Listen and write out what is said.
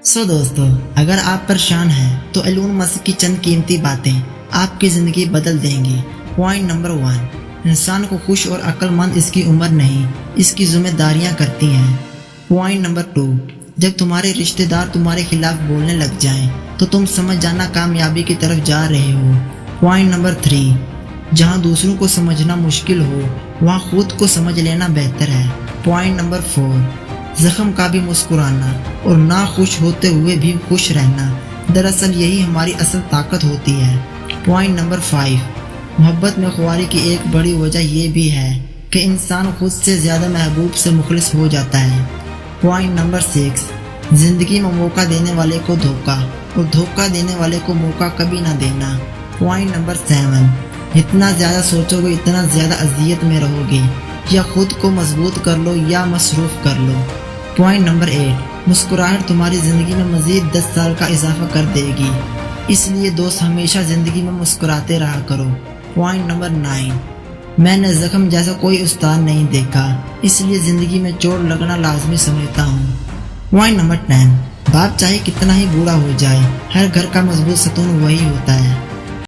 دوستو، اگر آپ پریشان ہیں تو ایلون مسک کی چند قیمتی باتیں آپ کی زندگی بدل دیں گی۔ پوائنٹ نمبر 1، انسان کو خوش اور عقل مند اس کی عمر نہیں، اس کی ذمہ داریاں کرتی ہیں۔ پوائنٹ نمبر 2، جب تمہارے رشتہ دار تمہارے خلاف بولنے لگ جائیں تو تم سمجھ جانا کامیابی کی طرف جا رہے ہو۔ پوائنٹ نمبر 3، جہاں دوسروں کو سمجھنا مشکل ہو وہاں خود کو سمجھ لینا بہتر ہے۔ پوائنٹ نمبر 4، زخم کا بھی مسکرانا اور نہ خوش ہوتے ہوئے بھی خوش رہنا، دراصل یہی ہماری اصل طاقت ہوتی ہے۔ پوائنٹ نمبر 5، محبت میں خواری کی ایک بڑی وجہ یہ بھی ہے کہ انسان خود سے زیادہ محبوب سے مخلص ہو جاتا ہے۔ پوائنٹ نمبر 6، زندگی میں موقع دینے والے کو دھوکہ اور دھوکہ دینے والے کو موقع کبھی نہ دینا۔ پوائنٹ نمبر 7، جتنا زیادہ سوچو گے اتنا زیادہ اذیت میں رہو گے، یا خود کو مضبوط کر لو یا مصروف کر لو۔ پوائنٹ نمبر 8، مسکراہٹ تمہاری زندگی میں مزید 10 سال کا اضافہ کر دے گی، اس لیے دوست ہمیشہ زندگی میں مسکراتے رہا کرو۔ پوائنٹ نمبر 9، میں نے زخم جیسا کوئی استاد نہیں دیکھا، اس لیے زندگی میں چوٹ لگنا لازمی سمجھتا ہوں۔ پوائنٹ نمبر 10، باپ چاہے کتنا ہی بوڑھا ہو جائے، ہر گھر کا مضبوط ستون وہی ہوتا ہے۔